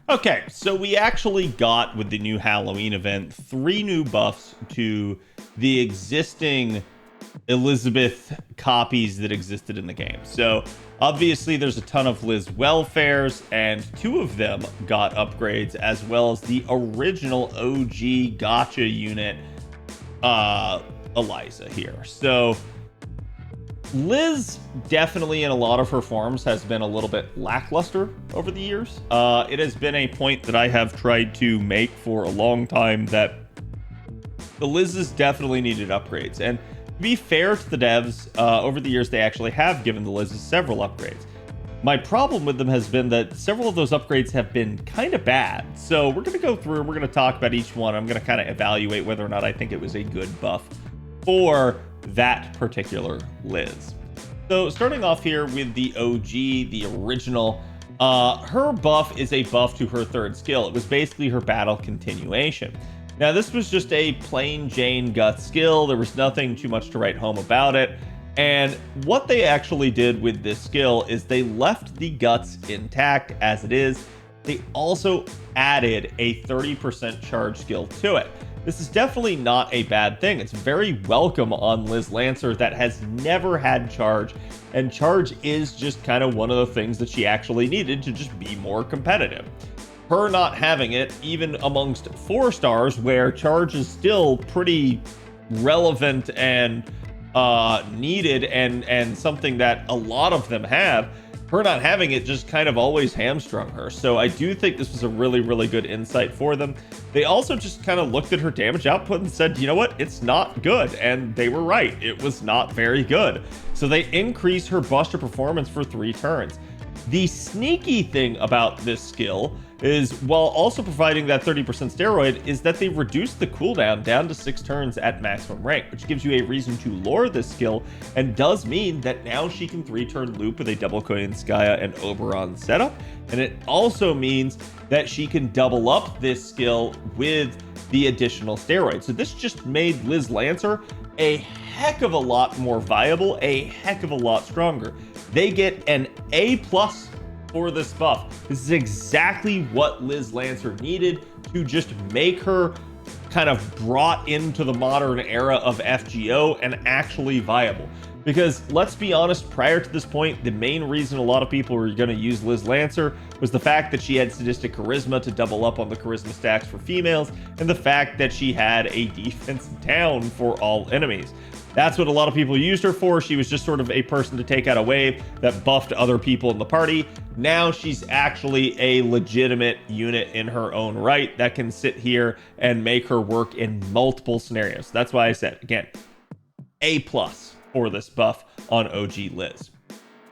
Okay, so we actually got, with the new Halloween event, 3 new buffs to the existing Elizabeth copies that existed in the game. So obviously there's a ton of Liz welfares, and 2 of them got upgrades, as well as the original OG gotcha unit, Eliza here. So Liz definitely in a lot of her forms has been a little bit lackluster over the years. It has been a point that I have tried to make for a long time that the Liz's definitely needed upgrades. And to be fair to the devs, over the years they actually have given the Liz's several upgrades. My problem with them has been that several of those upgrades have been kind of bad. So we're going to go through, we're going to talk about each one. I'm going to kind of evaluate whether or not I think it was a good buff for that particular Liz. So starting off here with the OG, the original, her buff is a buff to her 3rd skill. It was basically her battle continuation. Now this was just a plain Jane Guts skill. There was nothing too much to write home about it. And what they actually did with this skill is they left the Guts intact as it is. They also added a 30% charge skill to it. This is definitely not a bad thing. It's very welcome on Liz Lancer that has never had charge, and charge is just kind of one of the things that she actually needed to just be more competitive. Her not having it, even amongst 4 stars where charge is still pretty relevant and needed and something that a lot of them have, her not having it just kind of always hamstrung her. So I do think this was a really, really good insight for them. They also just kind of looked at her damage output and said, you know what, it's not good. And they were right. It was not very good. So they increased her buster performance for 3 turns. The sneaky thing about this skill is, while also providing that 30% steroid, is that they reduced the cooldown down to 6 turns at maximum rank, which gives you a reason to lure this skill, and does mean that now she can 3-turn loop with a double Koyanskaya and Oberon setup. And it also means that she can double up this skill with the additional steroid. So this just made Liz Lancer a heck of a lot more viable, a heck of a lot stronger. They get an A+ for this buff. This is exactly what Liz Lancer needed to just make her kind of brought into the modern era of FGO and actually viable. Because let's be honest, prior to this point, the main reason a lot of people were going to use Liz Lancer was the fact that she had sadistic charisma to double up on the charisma stacks for females, and the fact that she had a defense down for all enemies. That's what a lot of people used her for. She was just sort of a person to take out a wave that buffed other people in the party. Now she's actually a legitimate unit in her own right that can sit here and make her work in multiple scenarios. That's why I said, again, A+ for this buff on OG Liz.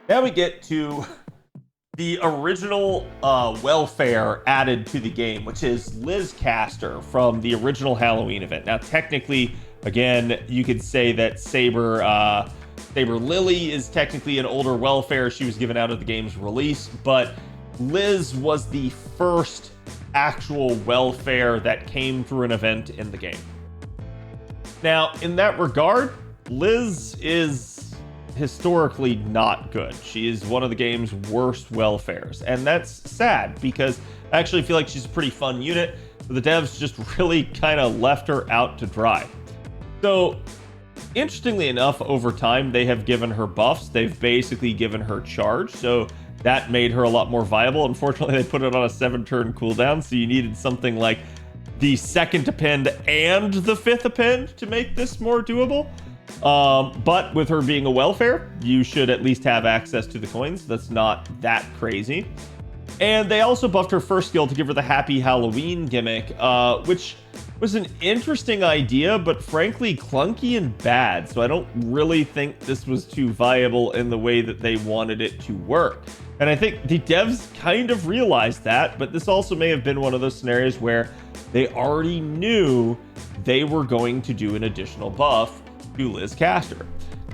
Now we get to the original welfare added to the game, which is Liz Caster from the original Halloween event. Now, technically, again, you could say that Saber Lily is technically an older welfare. She was given out at the game's release, but Liz was the first actual welfare that came through an event in the game. Now, in that regard, Liz is historically not good. She is one of the game's worst welfares, and that's sad because I actually feel like she's a pretty fun unit, but the devs just really kind of left her out to dry. So, interestingly enough, over time, they have given her buffs. They've basically given her charge, so that made her a lot more viable. Unfortunately, they put it on a 7-turn cooldown, so you needed something like the 2nd append and the 5th append to make this more doable. But with her being a welfare, you should at least have access to the coins. That's not that crazy. And they also buffed her first skill to give her the Happy Halloween gimmick, which was an interesting idea, but frankly clunky and bad. So I don't really think this was too viable in the way that they wanted it to work. And I think the devs kind of realized that, but this also may have been one of those scenarios where they already knew they were going to do an additional buff to Liz Caster.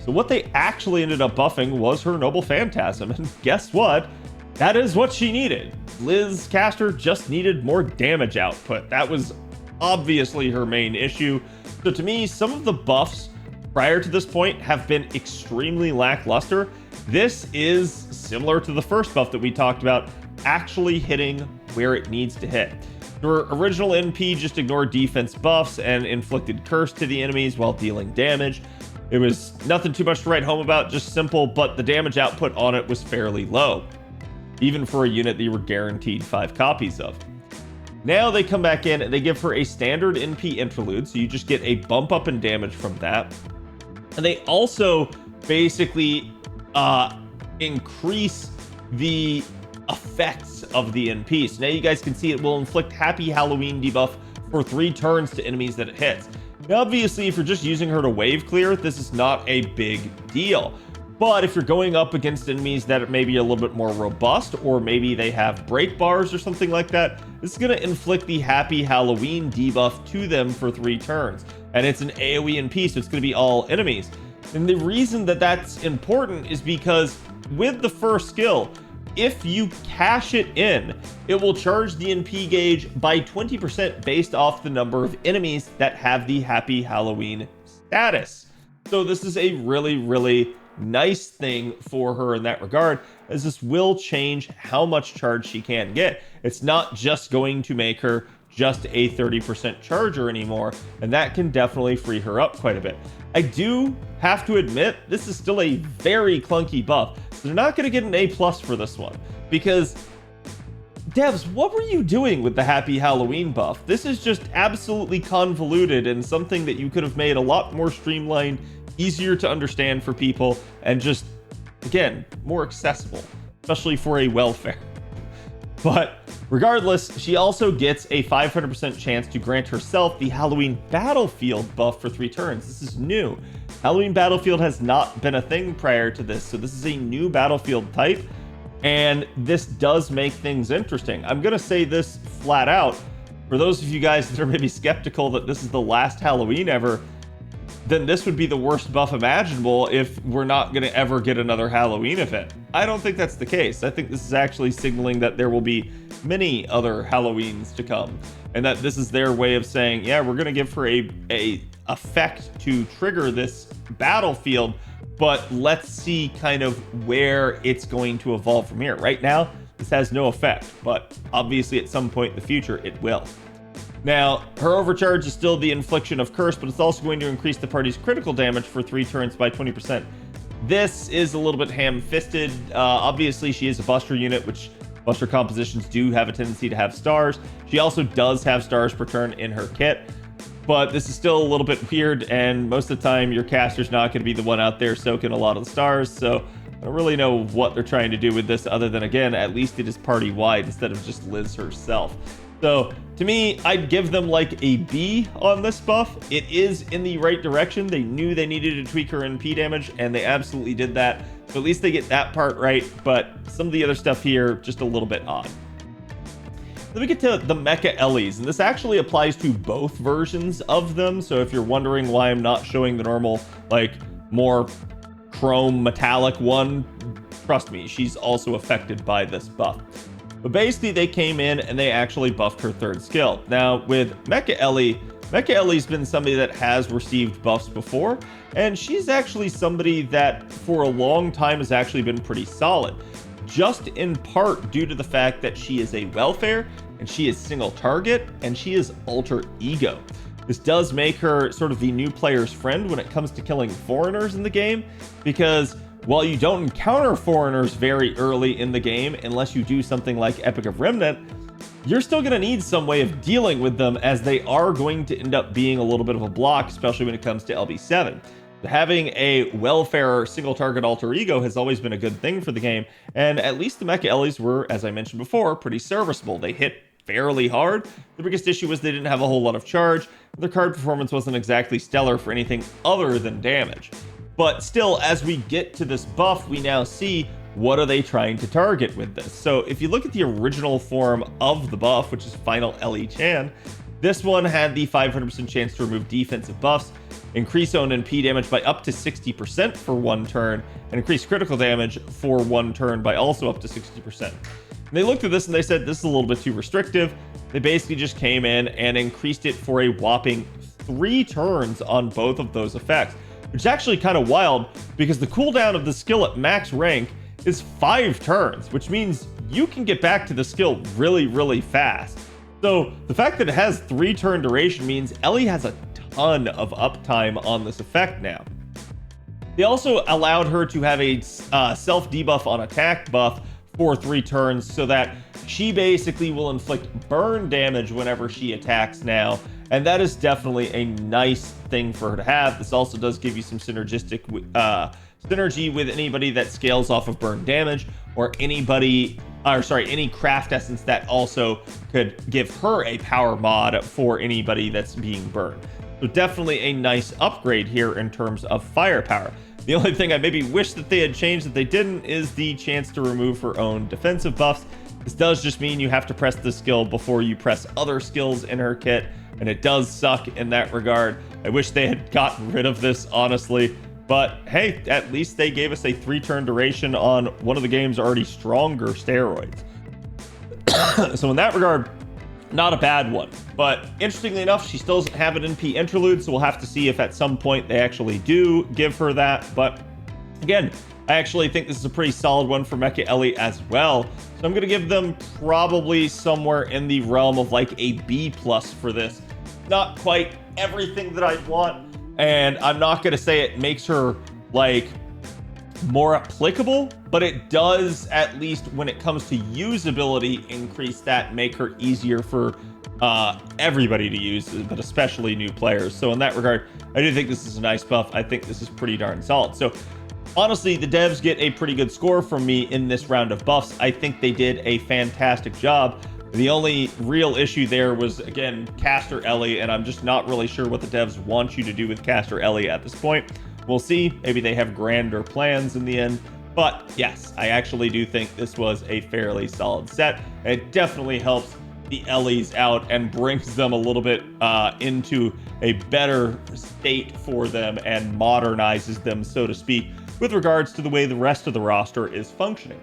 So what they actually ended up buffing was her Noble Phantasm, and guess what? That is what she needed. Liz Caster just needed more damage output. That was obviously her main issue. So to me, some of the buffs prior to this point have been extremely lackluster. This is similar to the first buff that we talked about, actually hitting where it needs to hit. Her original NP just ignored defense buffs and inflicted curse to the enemies while dealing damage. It was nothing too much to write home about, just simple, but the damage output on it was fairly low, even for a unit that you were guaranteed 5 copies of. Now they come back in and they give her a standard NP interlude, so you just get a bump up in damage from that. And they also basically increase the effects of the NP. So now you guys can see it will inflict Happy Halloween debuff for 3 turns to enemies that it hits. Now, obviously, if you're just using her to wave clear, this is not a big deal. But if you're going up against enemies that may be a little bit more robust, or maybe they have break bars or something like that, this is going to inflict the Happy Halloween debuff to them for 3 turns. And it's an AoE NP, so it's going to be all enemies. And the reason that that's important is because with the first skill, if you cash it in, it will charge the NP gauge by 20% based off the number of enemies that have the Happy Halloween status. So this is a really, really nice thing for her in that regard, as this will change how much charge she can get. It's not just going to make her just a 30% charger anymore, and that can definitely free her up quite a bit. I do have to admit, this is still a very clunky buff, so they're not going to get an A+ for this one, because devs, what were you doing with the Happy Halloween buff? This is just absolutely convoluted and something that you could have made a lot more streamlined, easier to understand for people, and just, again, more accessible, especially for a welfare. But regardless, she also gets a 500% chance to grant herself the Halloween Battlefield buff for 3 turns. This is new. Halloween Battlefield has not been a thing prior to this, so this is a new Battlefield type, and this does make things interesting. I'm going to say this flat out. For those of you guys that are maybe skeptical that this is the last Halloween ever, then this would be the worst buff imaginable if we're not going to ever get another Halloween event. I don't think that's the case. I think this is actually signaling that there will be many other Halloweens to come, and that this is their way of saying, yeah, we're going to give her a effect to trigger this Battlefield, but let's see kind of where it's going to evolve from here. Right now, this has no effect, but obviously at some point in the future, it will. Now, her overcharge is still the infliction of curse, but it's also going to increase the party's critical damage for 3 turns by 20%. This is a little bit ham-fisted. Obviously, she is a buster unit, which buster compositions do have a tendency to have stars. She also does have stars per turn in her kit, but this is still a little bit weird, and most of the time, your caster's not going to be the one out there soaking a lot of the stars, so I don't really know what they're trying to do with this, other than, again, at least it is party-wide instead of just Liz herself. So, to me, I'd give them like a B on this buff. It is in the right direction. They knew they needed to tweak her NP damage, and they absolutely did that. So at least they get that part right, but some of the other stuff here, just a little bit odd. Then we get to the Mecha Elis, and this actually applies to both versions of them. So if you're wondering why I'm not showing the normal, like, more chrome metallic one, trust me, she's also affected by this buff. But basically, they came in and they actually buffed her 3rd skill. Now, with Mecha Eli, Mecha Eli's been somebody that has received buffs before, and she's actually somebody that for a long time has actually been pretty solid, just in part due to the fact that she is a welfare, and she is single target, and she is alter ego. This does make her sort of the new player's friend when it comes to killing foreigners in the game, because while you don't encounter foreigners very early in the game, unless you do something like Epic of Remnant, you're still going to need some way of dealing with them, as they are going to end up being a little bit of a block, especially when it comes to LB7. Having a welfare single target alter ego has always been a good thing for the game, and at least the Mecha Elis were, as I mentioned before, pretty serviceable. They hit fairly hard. The biggest issue was they didn't have a whole lot of charge. Their card performance wasn't exactly stellar for anything other than damage. But still, as we get to this buff, we now see what are they trying to target with this. So if you look at the original form of the buff, which is Final Eli-chan, this one had the 500% chance to remove defensive buffs, increase own NP damage by up to 60% for 1 turn, and increase critical damage for 1 turn by also up to 60%. And they looked at this and they said, this is a little bit too restrictive. They basically just came in and increased it for a whopping 3 turns on both of those effects, which is actually kind of wild, because the cooldown of the skill at max rank is 5 turns, which means you can get back to the skill really, really fast. So the fact that it has 3-turn duration means Ellie has a ton of uptime on this effect now. They also allowed her to have a self debuff on attack buff for 3 turns so that she basically will inflict burn damage whenever she attacks now. And that is definitely a nice thing for her to have. This also does give you some synergistic synergy with anybody that scales off of burn damage, or anybody, or sorry, any craft essence that also could give her a power mod for anybody that's being burned. So definitely a nice upgrade here in terms of firepower. The only thing I maybe wish that they had changed that they didn't is the chance to remove her own defensive buffs. This does just mean you have to press the skill before you press other skills in her kit, and it does suck in that regard. I wish they had gotten rid of this, honestly. But hey, at least they gave us a 3-turn duration on one of the game's already stronger steroids. So in that regard, not a bad one. But interestingly enough, she still doesn't have an NP interlude, so we'll have to see if at some point they actually do give her that. But again, I actually think this is a pretty solid one for Mecha Eli as well. So I'm going to give them probably somewhere in the realm of like a B+ for this. Not quite everything that I want. And I'm not going to say it makes her like more applicable, but it does, at least when it comes to usability, increase that, make her easier for everybody to use, but especially new players. So in that regard, I do think this is a nice buff. I think this is pretty darn solid. So honestly, the devs get a pretty good score from me in this round of buffs. I think they did a fantastic job. The only real issue there was, again, Caster Eli, and I'm just not really sure what the devs want you to do with Caster Eli at this point. We'll see. Maybe they have grander plans in the end. But yes, I actually do think this was a fairly solid set. It definitely helps the Elis out and brings them a little bit into a better state for them and modernizes them, so to speak, with regards to the way the rest of the roster is functioning.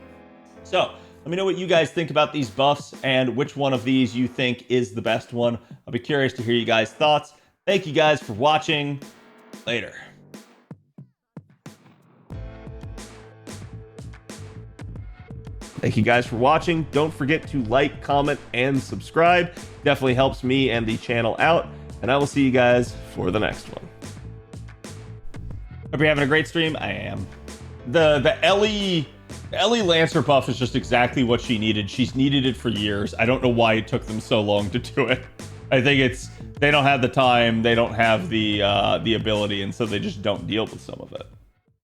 So let me know what you guys think about these buffs and which one of these you think is the best one. I'll be curious to hear you guys' thoughts. Thank you guys for watching. Later. Thank you guys for watching. Don't forget to like, comment, and subscribe. Definitely helps me and the channel out. And I will see you guys for the next one. Hope you're having a great stream. I am. The Eli Lancer buff is just exactly what she needed. She's needed it for years. I don't know why it took them so long to do it. I think it's they don't have the time, they don't have the ability, and so they just don't deal with some of it.